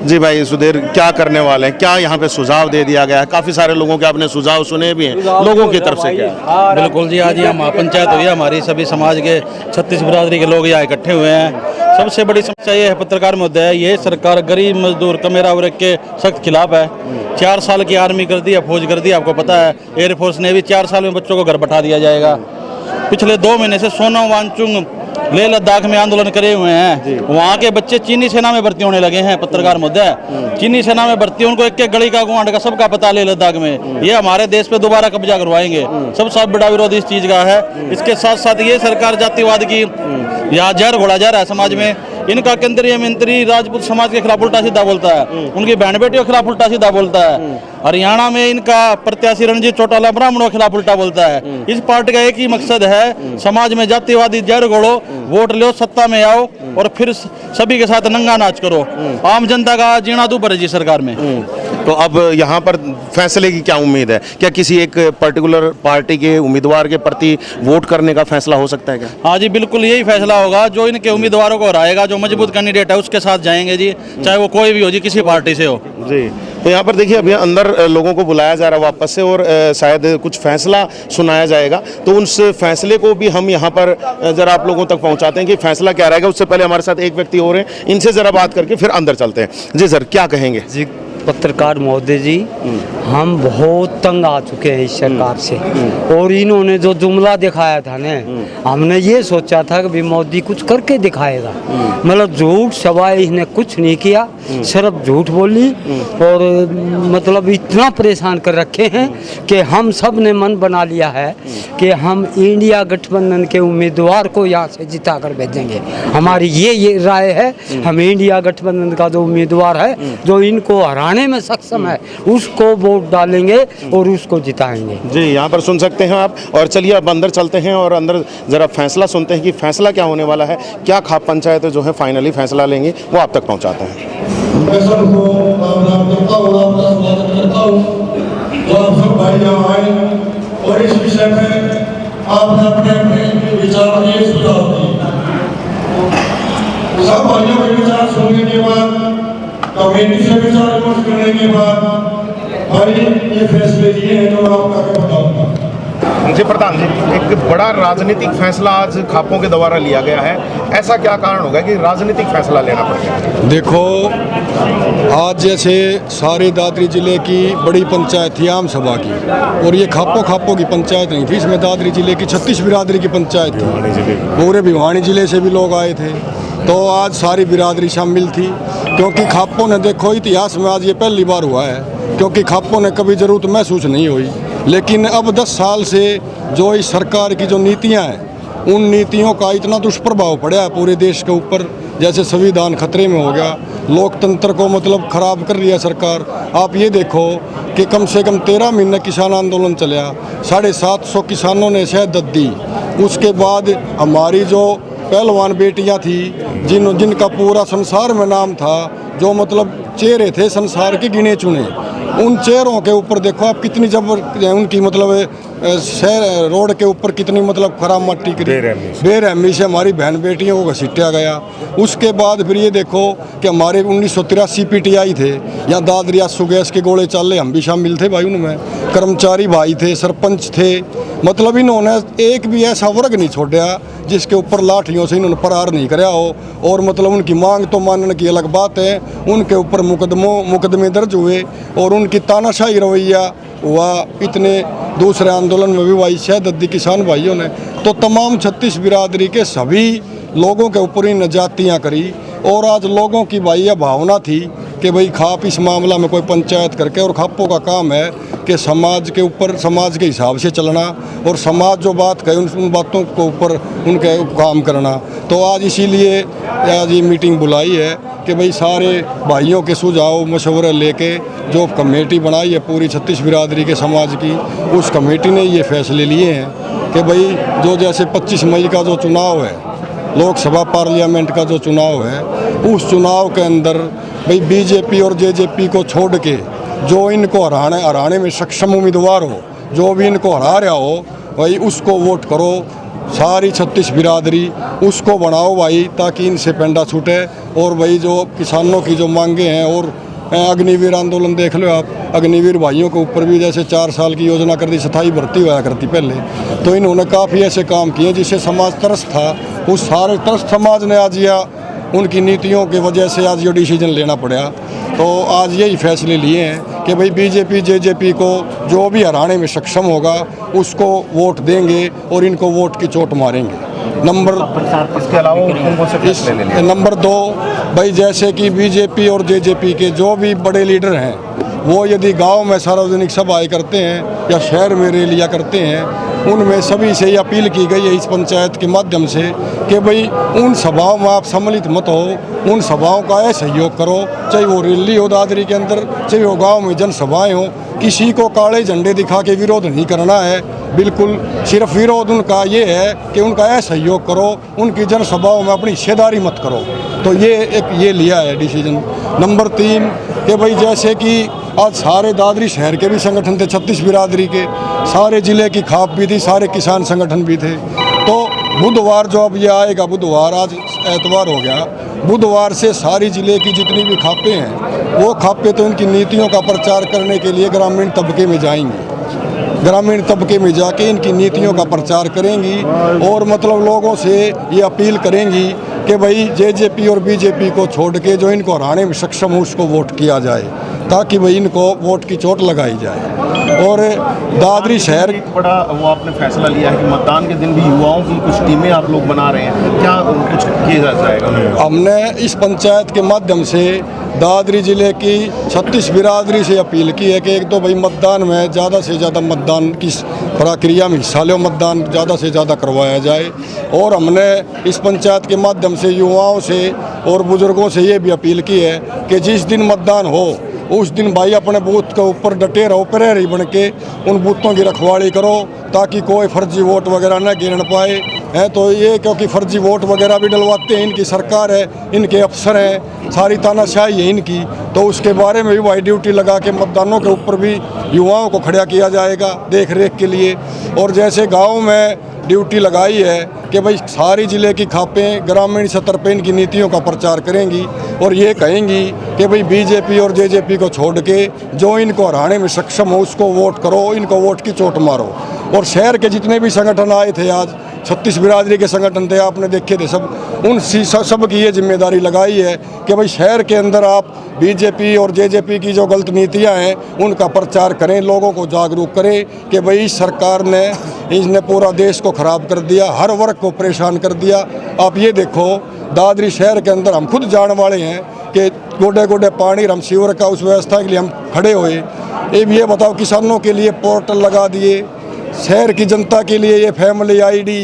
जी भाई सुधीर, क्या करने वाले हैं? क्या यहाँ पे सुझाव दे दिया गया है? काफी सारे लोगों के आपने सुझाव सुने भी हैं, लोगों की तरफ से क्या? बिल्कुल जी, आज यहाँ महापंचायत हुई है, हमारी सभी समाज के 36 बिरादरी के लोग यहाँ इकट्ठे हुए हैं। सबसे बड़ी समस्या ये है, पत्रकार मुद्दा है, ये सरकार गरीब मजदूर कमेरा वर्ग के सख्त खिलाफ है। 4 साल की आर्मी कर दी, फौज कर दी, आपको पता है। एयरफोर्स ने भी 4 साल में बच्चों को घर बैठा दिया जाएगा। पिछले 2 महीने से सोनम वांगचुक लेह लद्दाख में आंदोलन करे हुए हैं, वहाँ के बच्चे चीनी सेना में भर्ती होने लगे हैं। पत्रकार महोदय, चीनी सेना में भर्ती, उनको एक एक गली का गुआंढ का सबका पता लेह लद्दाख में। ये हमारे देश पे दोबारा कब्जा करवाएंगे। सबसे बड़ा विरोध इस चीज का है। इसके साथ साथ ये सरकार जातिवाद की यहाँ जहर घोड़ा जा रहा है समाज में। इनका केंद्रीय मंत्री राजपूत समाज के खिलाफ उल्टा सीधा बोलता है, उनकी बहन बेटियों के खिलाफ उल्टा सीधा बोलता है। हरियाणा में इनका प्रत्याशी रणजीत चौटाला ब्राह्मणों के खिलाफ उल्टा बोलता है। इस पार्टी का एक ही मकसद है, समाज में जातिवादी जहर घोड़ो, वोट लो, सत्ता में आओ और फिर सभी के साथ नंगा नाच करो। आम जनता का जीना दूभर है जी सरकार में। तो अब यहाँ पर फैसले की क्या उम्मीद है? क्या किसी एक पर्टिकुलर पार्टी के उम्मीदवार के प्रति वोट करने का फैसला हो सकता है क्या? हाँ जी, बिल्कुल यही फैसला होगा। जो इनके उम्मीदवारों को हराएगा, जो मजबूत कैंडिडेट है उसके साथ जाएंगे जी, चाहे वो कोई भी हो जी, किसी पार्टी से हो जी। तो यहाँ पर देखिए अभी अंदर लोगों को बुलाया जा रहा है वापस से, और शायद कुछ फैसला सुनाया जाएगा। तो उस फैसले को भी हम यहाँ पर जरा आप लोगों तक पहुँचाते हैं कि फैसला क्या रहेगा। उससे पहले हमारे साथ एक व्यक्ति और हैं, इनसे जरा बात करके फिर अंदर चलते हैं। जी सर, क्या कहेंगे? जी पत्रकार महोदय जी, हम बहुत तंग आ चुके हैं इस सरकार से। और इन्होंने जो जुमला दिखाया था ना, हमने ये सोचा था कि भी मोदी कुछ करके दिखाएगा। मतलब झूठ सवाए इसने कुछ नहीं किया, सिर्फ झूठ बोली। और मतलब इतना परेशान कर रखे हैं कि हम सब ने मन बना लिया है कि हम इंडिया गठबंधन के उम्मीदवार को यहाँ से जिता कर भेजेंगे। हमारी ये राय है, हम इंडिया गठबंधन का जो उम्मीदवार है, जो इनको हराने में सक्षम है, उसको वोट डालेंगे और उसको जिताएंगे। जी, यहाँ पर सुन सकते हैं आप। और चलिए अब अंदर चलते हैं और अंदर जरा फैसला सुनते हैं कि फैसला क्या होने वाला है, क्या खाप पंचायत जो है फाइनली फैसला लेंगे, वो आप तक पहुँचाते हैं। और इस विषय में आपने अपने अपने विचार दिए, सुझाव दिए। सब भाइयों के विचार सुनने के बाद, कमेटी से विचार विमर्श करने के बाद भाई ये फैसले लिए हैं जो आपको आगे बताऊंगा। जी प्रधान जी, एक बड़ा राजनीतिक फैसला आज खापों के द्वारा लिया गया है। ऐसा क्या कारण होगा कि राजनीतिक फैसला लेना पड़ेगा? देखो, आज जैसे सारे दादरी जिले की बड़ी पंचायत थी आम सभा की, और ये खापों की पंचायत नहीं थी, इसमें दादरी जिले की 36 बिरादरी की पंचायत थी। पूरे भिवानी जिले से भी लोग आए थे, तो आज सारी बिरादरी शामिल थी। क्योंकि खापों ने, देखो इतिहास में आज ये पहली बार हुआ है, क्योंकि खापों ने कभी ज़रूरत महसूस नहीं हुई। लेकिन अब 10 साल से जो इस सरकार की जो नीतियां हैं, उन नीतियों का इतना दुष्प्रभाव पड़ा है पूरे देश के ऊपर। जैसे संविधान खतरे में हो गया, लोकतंत्र को मतलब खराब कर रही है सरकार। आप ये देखो कि कम से कम 13 महीने किसान आंदोलन चला, 750 किसानों ने शहादत दी। उसके बाद हमारी जो पहलवान बेटियां थी, जिनका पूरा संसार में नाम था, जो मतलब चेहरे थे संसार के गिने चुने, उन चेहरों के ऊपर देखो आप कितनी जबर उनकी मतलब शहर रोड के ऊपर कितनी मतलब खराब मट्टी की बेरहमी से हमारी बहन बेटियों को घसीटा गया। उसके बाद फिर ये देखो कि हमारे 1983 PTI थे, यहाँ दादरी आंसू गैस के गोले चाले, हम भी शामिल थे भाई उनमें। कर्मचारी भाई थे, सरपंच थे, मतलब इन्होंने एक भी ऐसा वर्ग नहीं छोड़ा जिसके ऊपर लाठियों से इन्होंने प्रहार नहीं कराया हो। और मतलब उनकी मांग तो मानने की अलग बात है, उनके ऊपर मुकदमे दर्ज हुए और उनकी तानाशाही रवैया हुआ। इतने दूसरे आंदोलन में भी भाई शहादत दी किसान भाइयों ने। तो तमाम 36 बिरादरी के सभी लोगों के ऊपर इन जातियाँ करी। और आज लोगों की भाई यह भावना थी कि भाई खाप इस मामला में कोई पंचायत करके, और खापों का काम है कि समाज के ऊपर समाज के हिसाब से चलना, और समाज जो बात कहे उन बातों के ऊपर उनके काम करना। तो आज इसीलिए आज ये मीटिंग बुलाई है कि भाई सारे भाइयों के सुझाव मशवरे लेके जो कमेटी बनाई है पूरी 36 बिरादरी के समाज की, उस कमेटी ने ये फैसले लिए हैं कि भाई जो जैसे 25 मई का जो चुनाव है, लोकसभा पार्लियामेंट का जो चुनाव है, उस चुनाव के अंदर भाई बीजेपी और जेजेपी को छोड़ के जो इनको हराने में सक्षम उम्मीदवार हो, जो भी इनको हरा रहा हो भाई, उसको वोट करो। सारी 36 बिरादरी उसको बनाओ भाई, ताकि इनसे पेंडा छूटे। और भाई जो किसानों की जो मांगे हैं, और अग्निवीर आंदोलन देख लो आप, अग्निवीर भाइयों के ऊपर भी जैसे 4 साल की योजना कर दी, स्थायी भर्ती हुआ करती पहले, तो इन्होंने काफ़ी ऐसे काम किए जिससे समाज त्रस्त था। उस सारे त्रस्त समाज ने आज या उनकी नीतियों की वजह से आज ये डिसीजन लेना पड़ा। तो आज यही फैसले लिए हैं कि भाई बीजेपी जेजेपी को जो भी हराने में सक्षम होगा उसको वोट देंगे और इनको वोट की चोट मारेंगे। इसके अलावा कौन से फैसले ले लिए? नंबर 2 भाई, जैसे कि बीजेपी और जेजेपी के जो भी बड़े लीडर हैं वो यदि गांव में सार्वजनिक सभाएं करते हैं या शहर में रैलियां करते हैं, उनमें सभी से ये अपील की गई है इस पंचायत के माध्यम से कि भाई उन सभाओं में आप सम्मिलित मत हो, उन सभाओं का सहयोग करो, चाहे वो रैली हो दादरी के अंदर, चाहे वो गांव में जनसभाएं हो। किसी को काले झंडे दिखा के विरोध नहीं करना है, बिल्कुल सिर्फ विरोध उनका ये है कि उनका सहयोग करो, उनकी जनसभाओं में अपनी हिस्सेदारी मत करो। तो ये लिया है डिसीजन। नंबर 3 कि भाई जैसे कि आज सारे दादरी शहर के भी संगठन थे, 36 बिरादरी के, सारे ज़िले की खाप भी थी, सारे किसान संगठन भी थे। तो बुधवार जो अब ये आएगा, बुधवार आज एतवार हो गया, बुधवार से सारी ज़िले की जितनी भी खापें हैं वो खापें तो इनकी नीतियों का प्रचार करने के लिए ग्रामीण तबके में जाएंगी, ग्रामीण तबके में जाके इनकी नीतियों का प्रचार करेंगी और मतलब लोगों से ये अपील करेंगी कि भाई जेजेपी और बीजेपी को छोड़ के जो इनको हराने में सक्षम हो उसको वोट किया जाए, ताकि भाई इनको वोट की चोट लगाई जाए। और दादरी शहर बड़ा वो आपने फैसला लिया है कि मतदान के दिन भी युवाओं की कुछ टीमें आप लोग बना रहे हैं, क्या कुछ किया जाएगा? हमने इस पंचायत के माध्यम से दादरी ज़िले की 36 बिरादरी से अपील की है कि एक तो भाई मतदान में ज़्यादा से ज़्यादा मतदान की प्रक्रिया में हिस्सा लो, मतदान ज़्यादा से ज़्यादा करवाया जाए। और हमने इस पंचायत के माध्यम से युवाओं से और बुज़ुर्गों से ये भी अपील की है कि जिस दिन मतदान हो उस दिन भाई अपने बूथ के ऊपर डटे रहो, प्रहरी बन के उन बूथों की रखवाली करो, ताकि कोई फर्जी वोट वगैरह न गिन पाए हैं। तो ये क्योंकि फर्जी वोट वगैरह भी डलवाते हैं, इनकी सरकार है, इनके अफसर हैं, सारी तानाशाही है इनकी। तो उसके बारे में भी भाई ड्यूटी लगा के मतदानों के ऊपर भी युवाओं को खड़ा किया जाएगा देख रेख के लिए। और जैसे गाँव में ड्यूटी लगाई है कि भाई सारी ज़िले की खापें ग्रामीण स्तर पर इनकी नीतियों का प्रचार करेंगी और ये कहेंगी कि भाई बीजेपी और जेजेपी को छोड़ के जो इनको हराने में सक्षम हो उसको वोट करो, इनको वोट की चोट मारो। और शहर के जितने भी संगठन आए थे, आज 36 बिरादरी के संगठन थे, आपने देखे थे सब, उन सब की ये जिम्मेदारी लगाई है कि भाई शहर के अंदर आप बीजेपी और जेजेपी की जो गलत नीतियां हैं उनका प्रचार करें, लोगों को जागरूक करें कि भाई सरकार ने इसने पूरा देश को ख़राब कर दिया, हर वर्ग को परेशान कर दिया। आप ये देखो दादरी शहर के अंदर हम खुद जाने वाले हैं कि गोडे गोडे पानी हम सीवर का उस व्यवस्था के लिए हम खड़े हुए। ये बताओ किसानों के लिए पोर्टल लगा दिए, शहर की जनता के लिए ये फैमिली आईडी,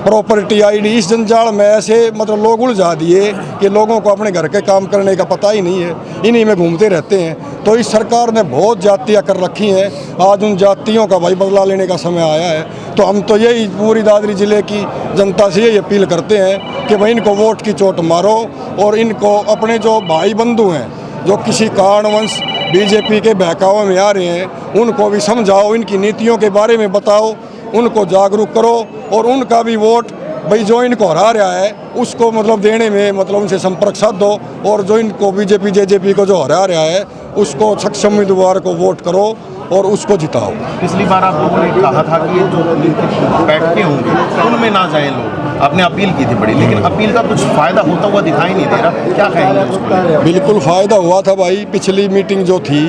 प्रॉपर्टी आईडी, इस जंजाल में ऐसे मतलब लोग उलझा दिए कि लोगों को अपने घर के काम करने का पता ही नहीं है, इन्हीं में घूमते रहते हैं। तो इस सरकार ने बहुत जातियाँ कर रखी हैं, आज उन जातियों का भाई बदला लेने का समय आया है। तो हम तो यही पूरी दादरी ज़िले की जनता से यही अपील करते हैं कि भाई इनको वोट की चोट मारो और इनको अपने जो भाई बंधु हैं जो किसी कारणवश बीजेपी के बहकावे में आ रहे हैं उनको भी समझाओ, इनकी नीतियों के बारे में बताओ, उनको जागरूक करो और उनका भी वोट भाई जो इनको हरा रहा है उसको मतलब देने में मतलब उनसे संपर्क साधो और जो इनको बीजेपी जेजेपी को जो हरा रहा है उसको सक्षम उम्मीदवार को वोट करो और उसको जिताओ। पिछली बार आप लोगों ने कहा था कि जो बैठके होंगे उनमें ना जाएं लोग, आपने अपील की थी बड़ी, लेकिन अपील का कुछ फ़ायदा होता हुआ दिखाई नहीं दे रहा, क्या कहेंगे उसको? बिल्कुल फ़ायदा हुआ था भाई। पिछली मीटिंग जो थी,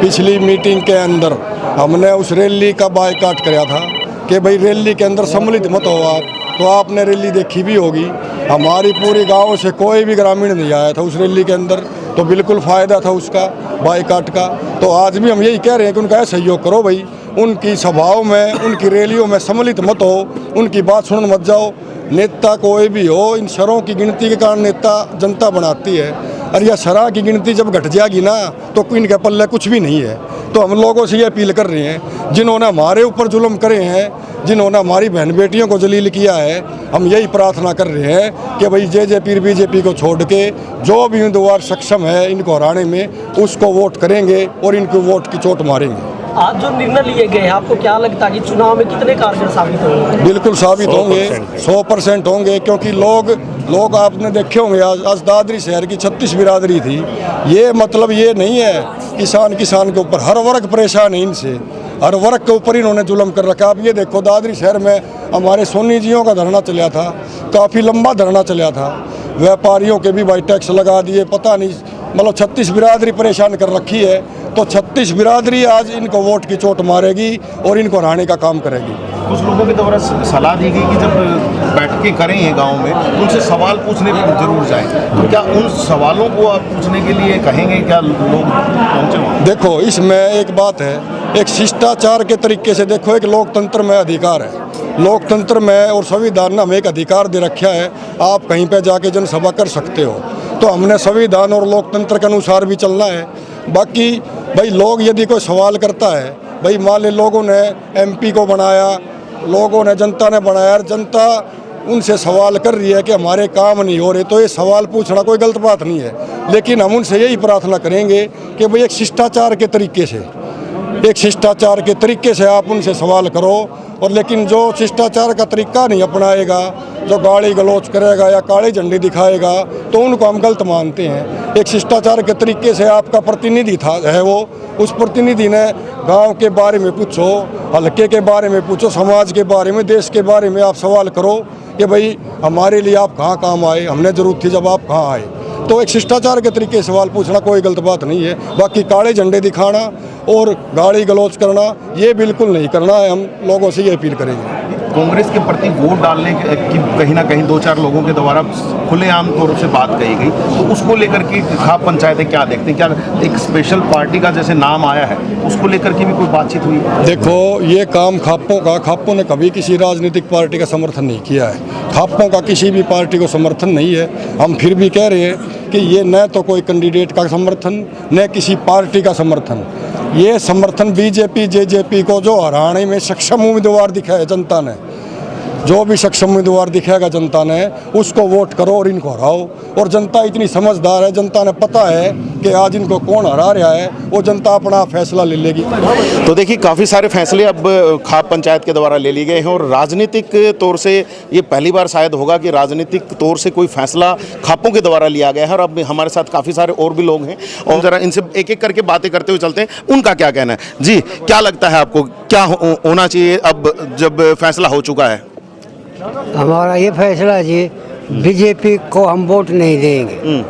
पिछली मीटिंग के अंदर हमने उस रैली का बायकाट किया था कि भाई रैली के अंदर सम्मिलित मत हो आप। तो आपने रैली देखी भी होगी, हमारी पूरी गांव से कोई भी ग्रामीण नहीं आया था उस रैली के अंदर। तो बिल्कुल फ़ायदा था उसका बायकाट का। तो आज भी हम यही कह रहे हैं कि उनका सहयोग करो भाई, उनकी सभाओं में उनकी रैलियों में सम्मिलित मत हो, उनकी बात सुन मत जाओ। नेता कोई भी हो, इन शरों की गिनती के कारण नेता जनता बनाती है, और यह शराह की गिनती जब घट जाएगी ना तो इनके पल्ले कुछ भी नहीं है। तो हम लोगों से ये अपील कर रहे हैं जिन्होंने हमारे ऊपर जुल्म करे हैं, जिन्होंने हमारी बहन बेटियों को जलील किया है, हम यही प्रार्थना कर रहे हैं कि भाई जेजेपी बीजेपी को छोड़ के जो भी उम्मीदवार सक्षम है इनको हराने में उसको वोट करेंगे और इनको वोट की चोट मारेंगे। आज जो निर्णय लिए गए हैं आपको क्या लगता है कि चुनाव में कितने कारगर साबित होंगे? बिल्कुल साबित होंगे, 100% होंगे, क्योंकि लोग आपने देखे होंगे आज दादरी शहर की 36 बिरादरी थी। ये मतलब ये नहीं है किसान के ऊपर, हर वर्ग परेशान है इनसे, हर वर्ग के ऊपर इन्होंने जुल्म कर रखा। आप ये देखो दादरी शहर में हमारे सोनी जियों का धरना चला था, काफ़ी लंबा धरना चला था, व्यापारियों के भी भाई टैक्स लगा दिए, पता नहीं मतलब 36 बिरादरी परेशान कर रखी है। तो 36 बिरादरी आज इनको वोट की चोट मारेगी और इनको हराने का काम करेगी। कुछ लोगों की द्वारा सलाह दी गई कि जब बैठकें करें ये गांव में, उनसे सवाल पूछने जरूर जाएं, तो क्या उन सवालों को आप पूछने के लिए कहेंगे, क्या लोग पहुंचे वहाँ? देखो, इसमें एक बात है, एक शिष्टाचार के तरीके से देखो, एक लोकतंत्र में अधिकार है, लोकतंत्र में और संविधान ने हमें एक अधिकार दे रखा है, आप कहीं पे जाके जनसभा कर सकते हो, तो हमने संविधान और लोकतंत्र के अनुसार भी चलना है। बाकी भाई लोग यदि कोई सवाल करता है, भाई मान ले लोगों ने एमपी को बनाया, लोगों ने, जनता ने बनाया, जनता उनसे सवाल कर रही है कि हमारे काम नहीं हो रहे, तो ये सवाल पूछना कोई गलत बात नहीं है, लेकिन हम उनसे यही प्रार्थना करेंगे कि भाई एक शिष्टाचार के तरीके से, एक शिष्टाचार के तरीके से आप उनसे सवाल करो। और लेकिन जो शिष्टाचार का तरीका नहीं अपनाएगा, जो गाली गलौज करेगा या काली झंडी दिखाएगा, तो उनको हम गलत मानते हैं। एक शिष्टाचार के तरीके से आपका प्रतिनिधि था है वो, उस प्रतिनिधि ने गांव के बारे में पूछो, हल्के के बारे में पूछो, समाज के बारे में, देश के बारे में आप सवाल करो कि भाई हमारे लिए आप कहाँ काम आए, हमने ज़रूरत थी जब आप कहाँ आए। तो एक शिष्टाचार के तरीके से सवाल पूछना कोई गलत बात नहीं है। बाकी काले झंडे दिखाना और गाली गलौज करना ये बिल्कुल नहीं करना है, हम लोगों से ये अपील करेंगे। कांग्रेस के प्रति वोट डालने की कहीं ना कहीं 2-4 लोगों के द्वारा खुलेआम तौर से बात कही गई, तो उसको लेकर के खाप पंचायतें क्या देखते हैं? क्या एक स्पेशल पार्टी का जैसे नाम आया है, उसको लेकर के भी कोई बातचीत हुई? देखो, ये काम खापों ने कभी किसी राजनीतिक पार्टी का समर्थन नहीं किया है, खापों का किसी भी पार्टी को समर्थन नहीं है। हम फिर भी कह रहे हैं कि ये न तो कोई कैंडिडेट का समर्थन, न किसी पार्टी का समर्थन, ये समर्थन बीजेपी जेजेपी को जो हराने में सक्षम उम्मीदवार दिखाया जनता ने, जो भी सक्षम उम्मीदवार दिखेगा जनता ने, उसको वोट करो और इनको हराओ। और जनता इतनी समझदार है, जनता ने पता है कि आज इनको कौन हरा रहा है, वो जनता अपना फैसला ले लेगी। तो देखिए, काफ़ी सारे फैसले अब खाप पंचायत के द्वारा ले लिए गए हैं और राजनीतिक तौर से ये पहली बार शायद होगा कि राजनीतिक तौर से कोई फैसला खापों के द्वारा लिया गया है। और अब हमारे साथ काफ़ी सारे और भी लोग हैं और ज़रा इनसे एक एक करके बातें करते हुए चलते हैं, उनका क्या कहना है। जी, क्या लगता है आपको, क्या होना चाहिए अब जब फैसला हो चुका है? हमारा ये फैसला जी, बीजेपी को हम वोट नहीं देंगे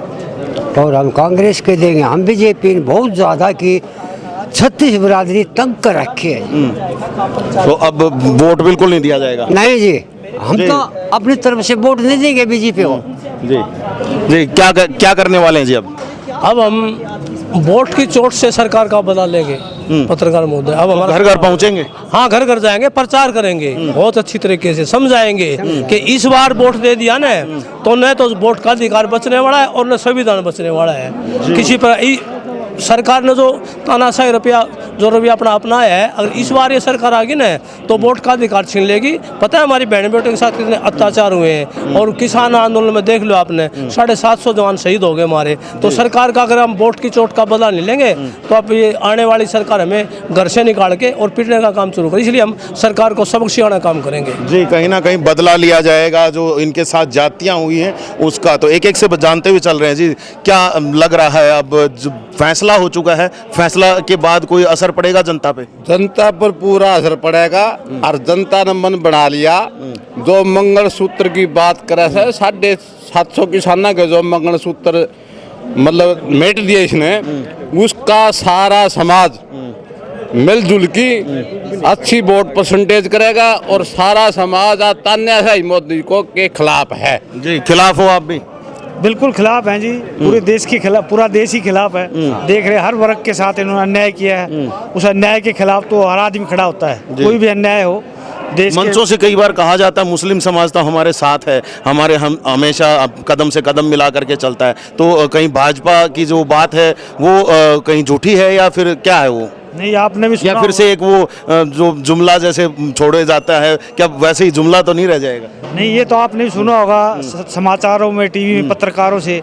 और हम कांग्रेस के देंगे। हम बीजेपी ने बहुत ज़्यादा की 36 बिरादरी तंग कर रखी है, तो अब वोट बिल्कुल नहीं दिया जाएगा? नहीं जी, हम तो अपनी तरफ से वोट नहीं देंगे बीजेपी को। जी जी, क्या करने वाले हैं जी? अब हम वोट की चोट से सरकार का बदला लेंगे। पत्रकार महोदय, अब हमारा घर घर पहुंचेंगे? हाँ, घर घर जाएंगे, प्रचार करेंगे, बहुत अच्छी तरीके से समझाएंगे कि इस बार वोट दे दिया ना, तो न तो वोट का अधिकार बचने वाला है और न संविधान बचने वाला है। किसी पर सरकार ने जो तानाशाही रुपया अपना अपनाया है, अगर इस बार ये सरकार आ गई ना, तो वोट का अधिकार छीन लेगी। पता है हमारी बहन बेटों के साथ कितने अत्याचार हुए हैं, और किसान आंदोलन में देख लो आपने, 750 जवान शहीद हो गए हमारे। तो सरकार का अगर हम वोट की चोट का बदला नहीं लेंगे, तो अब ये आने वाली सरकार हमें घर से निकाल के और पीटने का काम शुरू करे। इसलिए हम सरकार को सबक सिखाना काम करेंगे। जी, कहीं ना कहीं बदला लिया जाएगा जो इनके साथ जातियाँ हुई हैं उसका। तो एक एक से जानते हुए चल रहे हैं जी, क्या लग रहा है अब फैसला हो चुका है, फैसला के बाद कोई असर पड़ेगा जनता पे? जनता पर पूरा असर पड़ेगा और जनता ने मन बना लिया। जो मंगलसूत्र की बात करे से 750 किसाना के जो मंगलसूत्र मतलब मेट दिए इसने, उसका सारा समाज मिलजुल की अच्छी वोट परसेंटेज करेगा और सारा समाज आज तान्याशाही मोदी को के खिलाफ है। जी, खिलाफ हो आप भी? बिल्कुल खिलाफ हैं जी, पूरे देश के खिलाफ, पूरा देश ही खिलाफ है। देख रहे हर वर्ग के साथ इन्होंने अन्याय किया है, उस अन्याय के खिलाफ तो हर आदमी खड़ा होता है, कोई भी अन्याय हो। मंचों से कई बार कहा जाता है मुस्लिम समाज तो हमारे साथ है, हम हमेशा कदम से कदम मिला करके चलता है, तो कहीं भाजपा की जो बात है वो कहीं झूठी है या फिर क्या है वो? नहीं, आपने भी सुना या फिर से एक वो जो जुमला जैसे छोड़े जाता है, क्या वैसे ही जुमला तो नहीं रह जाएगा? नहीं, ये तो आपने भी सुना होगा समाचारों में, टीवी में, पत्रकारों से,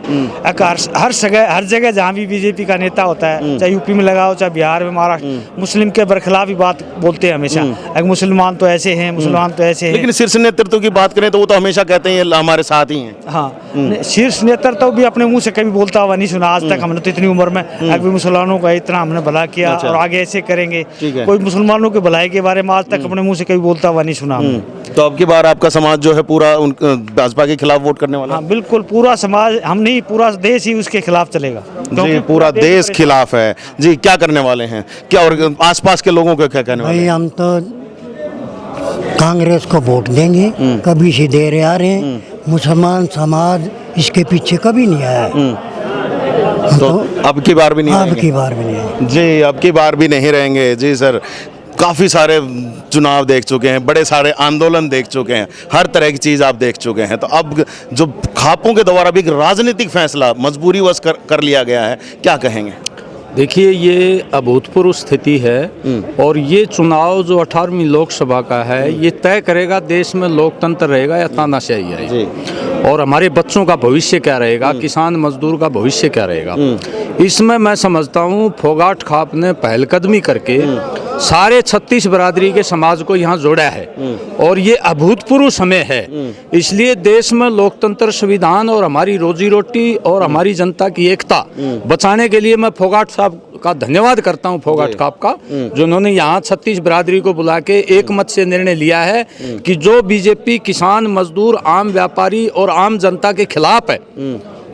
हर जगह जहाँ भी बीजेपी का नेता होता है, चाहे यूपी में लगाओ, चाहे बिहार में, महाराष्ट्र, मुस्लिम के बरखिलाफ ही बात बोलते हैं हमेशा। मुसलमान तो ऐसे हैं, मुसलमान तो ऐसे हैं। लेकिन शीर्ष नेतृत्व की बात करें तो वो तो हमेशा कहते हैं हमारे साथ ही हैं। हाँ, शीर्ष नेतृत्व भी अपने मुंह से कभी बोलता हुआ नहीं सुना आज तक हमने, तो इतनी उम्र में अभी मुसलमानों का इतना हमने भला किया और आगे ऐसे करेंगे। कोई मुसलमानों के भलाई के बारे में आज तक अपने मुंह से कभी बोलता हुआ नहीं सुना। तो अब की बार आपका समाज जो है पूरा भाजपा के खिलाफ वोट करने वाला? हाँ, बिल्कुल, पूरा समाज, हम नहीं, पूरा देश ही उसके खिलाफ चलेगा। जी, पूरा देश खिलाफ है। जी, क्या करने वाले हैं, क्या और आसपास के लोगों को क्या कहने वाले हैं? हम तो कांग्रेस को वोट देंगे, कभी से दे रहे आ रहे हैं। मुसलमान समाज इसके पीछे कभी नहीं आया। तो अब की बार भी नहीं अब रहेंगे? की बार भी नहीं जी, अब की बार भी नहीं रहेंगे। जी सर, काफ़ी सारे चुनाव देख चुके हैं, बड़े सारे आंदोलन देख चुके हैं, हर तरह की चीज़ आप देख चुके हैं। तो अब जो खापों के द्वारा भी एक राजनीतिक फैसला मजबूरीवश कर लिया गया है, क्या कहेंगे? देखिए, ये अभूतपूर्व स्थिति है और ये चुनाव जो 18वीं लोकसभा का है, ये तय करेगा देश में लोकतंत्र रहेगा या तानाशाही रहेगी, और हमारे बच्चों का भविष्य क्या रहेगा, किसान मजदूर का भविष्य क्या रहेगा। इसमें मैं समझता हूँ फोगाट खाप ने पहलकदमी करके सारे 36 बरादरी के समाज को यहाँ जोड़ा है और ये अभूतपूर्व समय है। इसलिए देश में लोकतंत्र, संविधान और हमारी रोजी रोटी और हमारी जनता की एकता बचाने के लिए मैं फोगाट साहब का धन्यवाद करता हूं, फोगाट खाप का, जिन्होंने यहाँ 36 बरादरी को बुला के एक मत से निर्णय लिया है कि जो बीजेपी किसान, मजदूर, आम व्यापारी और आम जनता के खिलाफ है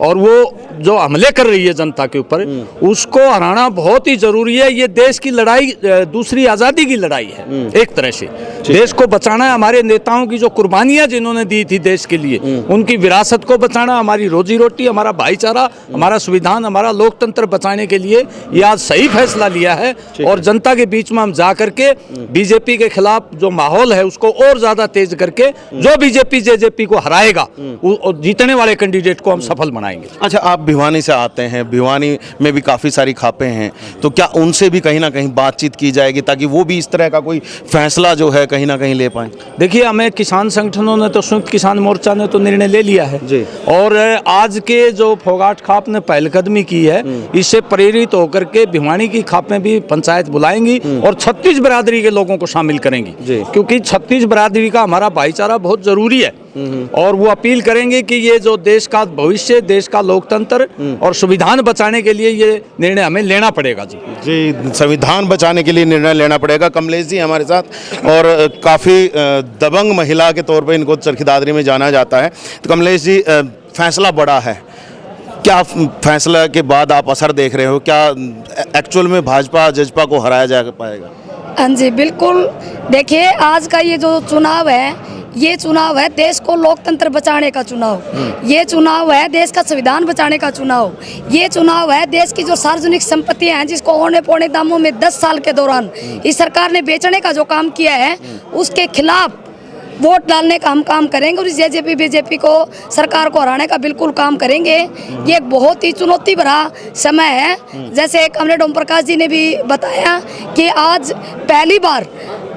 और वो जो हमले कर रही है जनता के ऊपर, उसको हराना बहुत ही जरूरी है। ये देश की लड़ाई, दूसरी आज़ादी की लड़ाई है। एक तरह से देश को बचाना है। हमारे नेताओं की जो कुर्बानियां जिन्होंने दी थी देश के लिए, उनकी विरासत को बचाना, हमारी रोजी रोटी, हमारा भाईचारा, हमारा संविधान, हमारा लोकतंत्र बचाने के लिए ये आज सही फैसला लिया है। और जनता के बीच में हम जा करके बीजेपी के खिलाफ जो माहौल है उसको और ज्यादा तेज करके जो बीजेपी जेजेपी को हराएगा, जीतने वाले कैंडिडेट को हम सफल बनाएंगे। अच्छा, आप भिवानी से आते हैं, भिवानी में भी काफ़ी सारी खापें हैं, तो क्या उनसे भी कहीं ना कहीं बातचीत की जाएगी ताकि वो भी इस तरह का कोई फैसला जो है कहीं ना कहीं ले पाएं? देखिए, हमें किसान संगठनों ने तो, संयुक्त किसान मोर्चा ने तो निर्णय ले लिया है जी। और आज के जो फोगाट खाप ने पहलकदमी की है, इससे प्रेरित होकर के भिवानी की खापें भी पंचायत बुलाएंगी और 36 बरादरी के लोगों को शामिल करेंगी, क्योंकि 36 बरादरी का हमारा भाईचारा बहुत जरूरी है। और वो अपील करेंगे कि ये जो देश का भविष्य, देश का लोकतंत्र और संविधान बचाने के लिए ये निर्णय हमें लेना पड़ेगा। जी, संविधान बचाने के लिए निर्णय लेना पड़ेगा। कमलेश जी हमारे साथ, और काफ़ी दबंग महिला के तौर पे इनको चरखी दादरी में जाना जाता है। तो कमलेश जी, फैसला बड़ा है, क्या फैसला के बाद आप असर देख रहे हो? क्या एक्चुअल में भाजपा जजपा को हराया जा पाएगा? हाँ जी, बिल्कुल। देखिए, आज का ये जो चुनाव है, ये चुनाव है देश को लोकतंत्र बचाने का चुनाव, ये चुनाव है देश का संविधान बचाने का चुनाव, ये चुनाव है देश की जो सार्वजनिक संपत्तियां हैं जिसको औने पौने दामों में 10 साल के दौरान इस सरकार ने बेचने का जो काम किया है, उसके खिलाफ वोट डालने का हम काम करेंगे और इस जेजेपी बीजेपी को, सरकार को हराने का बिल्कुल काम करेंगे। ये एक बहुत ही चुनौती भरा समय है। जैसे कमरेड ओम प्रकाश जी ने भी बताया कि आज पहली बार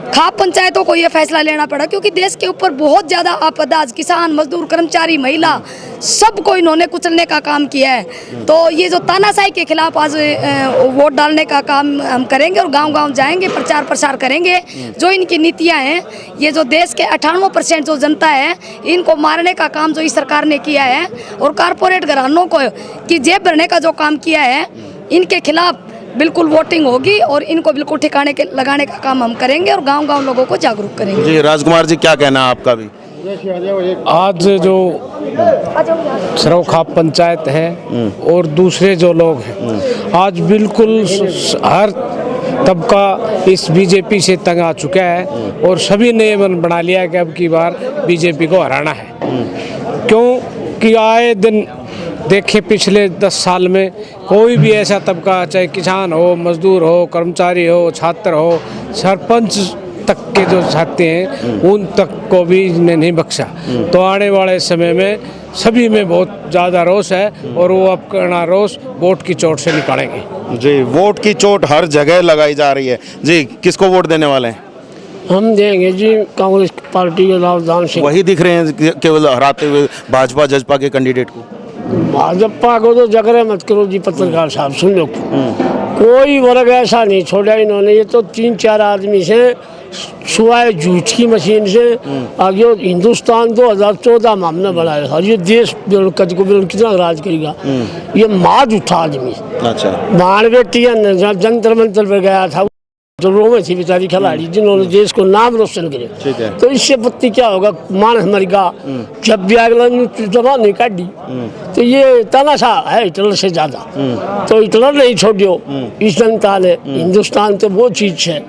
खाप पंचायतों को यह फैसला लेना पड़ा, क्योंकि देश के ऊपर बहुत ज़्यादा आपदा, किसान, मजदूर, कर्मचारी, महिला, सबको इन्होंने कुचलने का काम किया है। तो ये जो तानाशाही के खिलाफ आज वोट डालने का काम हम करेंगे और गांव-गांव जाएंगे, प्रचार प्रसार करेंगे। जो इनकी नीतियां हैं, ये जो देश के 98% जो जनता है, इनको मारने का काम जो इस सरकार ने किया है और कारपोरेट घरानों को की जेब भरने का जो काम किया है, इनके खिलाफ बिल्कुल वोटिंग होगी और इनको बिल्कुल ठिकाने के लगाने का काम हम करेंगे और गांव-गांव लोगों को जागरूक करेंगे। जी, राजकुमार जी, क्या कहना है आपका भी? आज जो सरवखाप पंचायत है और दूसरे जो लोग हैं, आज बिल्कुल हर तबका इस बीजेपी से तंग आ चुका है और सभी ने मन बना लिया है कि अब की बार बीजेपी को हराना है। क्यों कि आए दिन देखे पिछले 10 साल में कोई भी ऐसा तबका, चाहे किसान हो, मजदूर हो, कर्मचारी हो, छात्र हो, सरपंच तक के जो चाहते हैं उन तक को भी इन्हें नहीं बख्शा। तो आने वाले समय में सभी में बहुत ज़्यादा रोष है और वो अपना रोष वोट की चोट से निकालेंगे। जी, वोट की चोट हर जगह लगाई जा रही है। जी, किसको वोट देने वाले हैं? हम देंगे जी कांग्रेस पार्टी के रावदान से। वही दिख रहे हैं केवल हराते हुए भाजपा जजपा के कैंडिडेट को। भाजपा को तो जगह मत करो जी पत्रकार साहब, सुन लो, कोई वर्ग ऐसा नहीं छोड़ा इन्होंने। ये तो 3-4 आदमी से सुवाए झूठ की मशीन से आगे हिंदुस्तान 2014 में हमने बनाया था। ये देश कितना राज करेगा, ये माँ झूठा आदमी। अच्छा, बाण बेटी जंतर मंतर पर गया था, जो रोमे थी बेचारी खिलाड़ी जिन्होंने देश को नाम रोशन करे। तो इससे पत्ती क्या होगा, मानस मरेगा जब भी अगला जबान नहीं काटी। तो ये तनाशा है हिटलर से ज्यादा। तो हिटलर नहीं छोड़ियो इस जनता ने। हिंदुस्तान तो वो चीज है,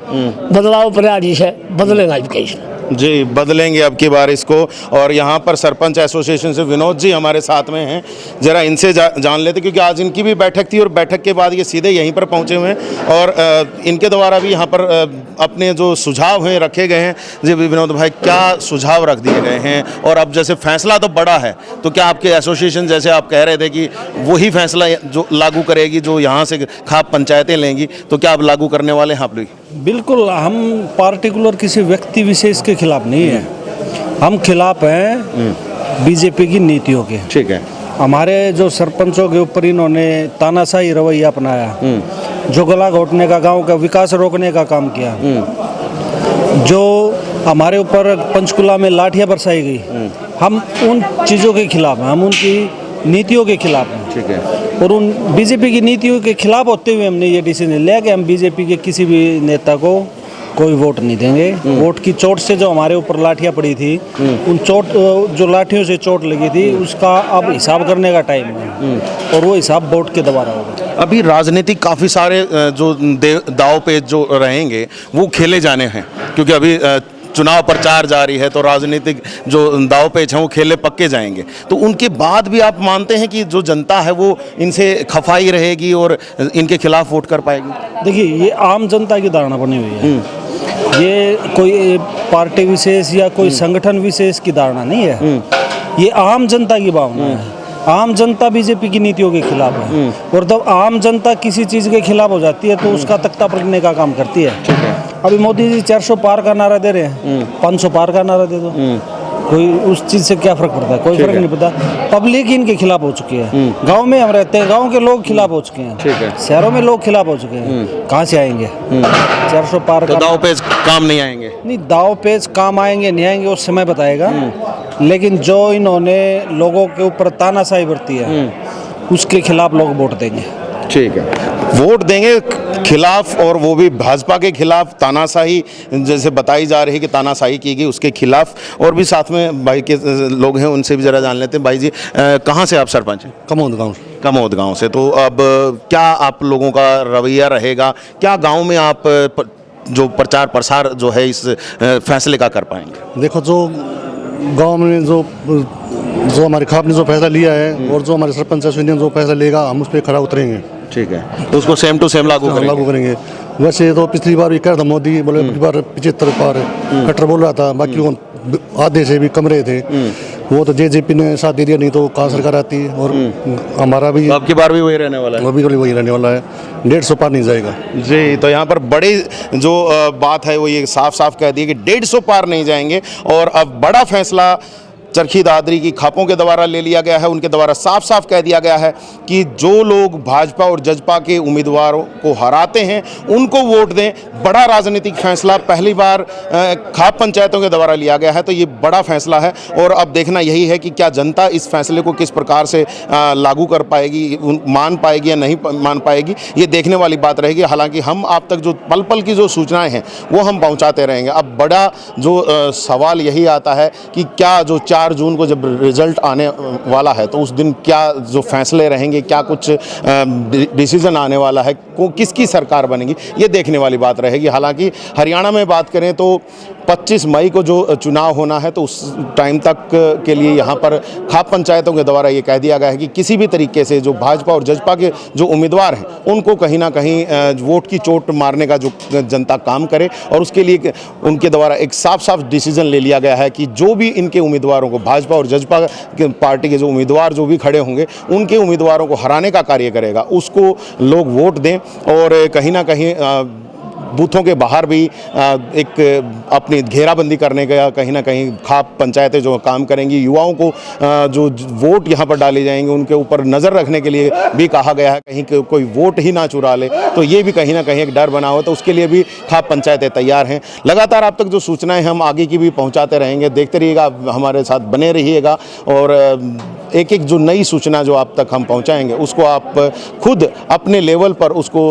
बदलाव प्रयास है, बदलेगा कैसे। जी, बदलेंगे अब की बार इसको। और यहाँ पर सरपंच एसोसिएशन से विनोद जी हमारे साथ में हैं, जरा इनसे जान लेते, क्योंकि आज इनकी भी बैठक थी और बैठक के बाद ये सीधे यहीं पर पहुँचे हुए हैं और इनके द्वारा भी यहाँ पर अपने जो सुझाव हैं रखे गए हैं। जी विनोद भाई, क्या सुझाव रख दिए गए हैं? और अब जैसे फैसला तो बड़ा है, तो क्या आपके एसोसिएशन, जैसे आप कह रहे थे कि वही फैसला जो लागू करेगी जो यहाँ से खाप पंचायतें लेंगी, तो क्या आप लागू करने वाले हैं आप लोग? बिल्कुल, हम पार्टिकुलर किसी व्यक्ति विशेष के खिलाफ नहीं है, हम खिलाफ हैं बीजेपी की नीतियों के। ठीक है। हमारे जो सरपंचों के ऊपर इन्होंने तानाशाही रवैया अपनाया, जो गला घोटने का, गांव का विकास रोकने का काम किया, जो हमारे ऊपर पंचकुला में लाठियां बरसाई गई, हम उन चीज़ों के खिलाफ हैं, हम उनकी नीतियों के खिलाफ हैं। ठीक है। और उन बीजेपी की नीतियों के खिलाफ होते हुए हमने ये डिसीजन लिया कि हम बीजेपी के किसी भी नेता को कोई वोट नहीं देंगे। वोट की चोट से जो हमारे ऊपर लाठियां पड़ी थी, उन चोट, जो लाठियों से चोट लगी थी, उसका अब हिसाब करने का टाइम है और वो हिसाब वोट के दोबारा होगा। अभी राजनीतिक काफ़ी सारे जो दाव पेच जो रहेंगे वो खेले जाने हैं, क्योंकि अभी चुनाव प्रचार जारी है, तो राजनीतिक जो दाव पेच हैं वो खेले पक्के जाएंगे। तो उनके बाद भी आप मानते हैं कि जो जनता है वो इनसे खफाई रहेगी और इनके खिलाफ वोट कर पाएगी? देखिए, ये आम जनता की धारणा बनी हुई है, ये कोई पार्टी विशेष या कोई संगठन विशेष की धारणा नहीं है, ये आम जनता की भावना है। आम जनता बीजेपी की नीतियों के खिलाफ है और जब आम जनता किसी चीज़ के खिलाफ हो जाती है तो उसका तख्ता पलटने का काम करती है। अभी मोदी जी 400 पार का नारा दे रहे हैं, 500 पार का नारा दे दो, कोई उस चीज़ से क्या फ़र्क पड़ता है? कोई फर्क नहीं पड़ता। पब्लिक इनके खिलाफ हो चुकी है, गांव में हम रहते हैं, गांव के लोग खिलाफ हो चुके हैं, शहरों में लोग खिलाफ हो चुके हैं, कहाँ से आएंगे? 400 पार का दाव पेच काम नहीं आएंगे? नहीं, दाव पेच काम आएंगे नहीं आएंगे उस समय बताएगा, लेकिन जो इन्होंने लोगों के ऊपर तानाशाही बरती है उसके खिलाफ लोग वोट देंगे। ठीक है, वोट देंगे खिलाफ, और वो भी भाजपा के खिलाफ। तानाशाही जैसे बताई जा रही है कि तानाशाही की गई, उसके खिलाफ। और भी साथ में भाई के लोग हैं, उनसे भी ज़रा जान लेते हैं। भाई जी, कहाँ से आप सरपंच हैं? कमौद गांव। कमौद गांव से। तो अब क्या आप लोगों का रवैया रहेगा? क्या गांव में आप जो प्रचार प्रसार जो है इस फैसले का कर पाएंगे? देखो, जो गांव में जो हमारे खाप ने जो फैसला लिया है और जो हमारे सरपंच ने जो फैसला लेगा, हम उस पर खड़ा उतरेंगे। ठीक है, तो उसको सेम टू सेम लागू करेंगे। वैसे तो पिछली बार भी कह रहा था मोदी, बोले पिछली बार 75 पार कटर बोल रहा था, बाकी वो आधे से भी कम रहे थे। वो तो जेजेपी ने साथ दे दिया, नहीं तो कहाँ सरकार आती। और हमारा भी अब की बार भी वही रहने वाला है, अभी वही रहने वाला है, 150 पार नहीं जाएगा जी। तो यहाँ पर बड़ी जो बात है वो ये साफ साफ कह दी कि 150 पार नहीं जाएंगे। और अब बड़ा फैसला चरखी दादरी की खापों के द्वारा ले लिया गया है। उनके द्वारा साफ साफ कह दिया गया है कि जो लोग भाजपा और जजपा के उम्मीदवारों को हराते हैं उनको वोट दें। बड़ा राजनीतिक फैसला पहली बार खाप पंचायतों के द्वारा लिया गया है, तो ये बड़ा फैसला है। और अब देखना यही है कि क्या जनता इस फैसले को किस प्रकार से लागू कर पाएगी, मान पाएगी या नहीं मान पाएगी, ये देखने वाली बात रहेगी। हालांकि हम आप तक जो पल पल की जो सूचनाएं हैं वो हम पहुंचाते रहेंगे। अब बड़ा जो सवाल यही आता है कि क्या जो 4 जून को जब रिजल्ट आने वाला है तो उस दिन क्या जो फैसले रहेंगे, क्या कुछ डिसीजन आने वाला है, किसकी सरकार बनेगी, ये देखने वाली बात रहेगी। हालांकि हरियाणा में बात करें तो 25 मई को जो चुनाव होना है, तो उस टाइम तक के लिए यहाँ पर खाप पंचायतों के द्वारा ये कह दिया गया है कि किसी भी तरीके से जो भाजपा और जजपा के जो उम्मीदवार हैं उनको कहीं ना कहीं वोट की चोट मारने का जो जनता काम करे। और उसके लिए उनके द्वारा एक साफ साफ डिसीजन ले लिया गया है कि जो भी इनके उम्मीदवारों को, भाजपा और जजपा के पार्टी के जो उम्मीदवार जो भी खड़े होंगे उनके उम्मीदवारों को हराने का कार्य करेगा, उसको लोग वोट दें। और कहीं ना कहीं बूथों के बाहर भी एक अपनी घेराबंदी करने का कहीं ना कहीं खाप पंचायतें जो काम करेंगी, युवाओं को जो वोट यहाँ पर डाले जाएंगे उनके ऊपर नज़र रखने के लिए भी कहा गया है, कहीं कोई वोट ही ना चुरा ले। तो ये भी कहीं ना कहीं एक डर बना हुआ, तो उसके लिए भी खाप पंचायतें तैयार हैं। लगातार आप तक जो सूचनाएं हम आगे की भी पहुँचाते रहेंगे, देखते रहिएगा, हमारे साथ बने रहिएगा। और एक एक जो नई सूचना जो आप तक हम पहुँचाएँगे उसको आप खुद अपने लेवल पर उसको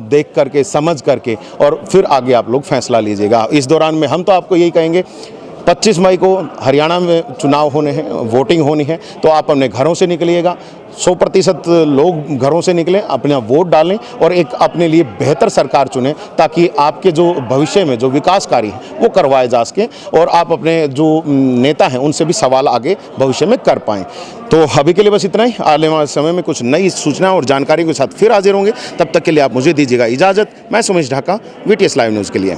देख करके, समझ करके, और फिर आगे आप लोग फैसला लीजिएगा। इस दौरान में हम तो आपको यही कहेंगे, 25 मई को हरियाणा में चुनाव होने हैं, वोटिंग होनी है, तो आप अपने घरों से निकलिएगा, 100% लोग घरों से निकलें, अपना वोट डालें और एक अपने लिए बेहतर सरकार चुनें, ताकि आपके जो भविष्य में जो विकास कार्य है वो करवाए जा सकें और आप अपने जो नेता हैं उनसे भी सवाल आगे भविष्य में कर पाएँ। तो अभी के लिए बस इतना ही। आने वाले समय में कुछ नई सूचना और जानकारी के साथ फिर हाजिर होंगे। तब तक के लिए आप मुझे दीजिएगा इजाज़त। मैं Sumesh Dhaka, VTS live news के लिए।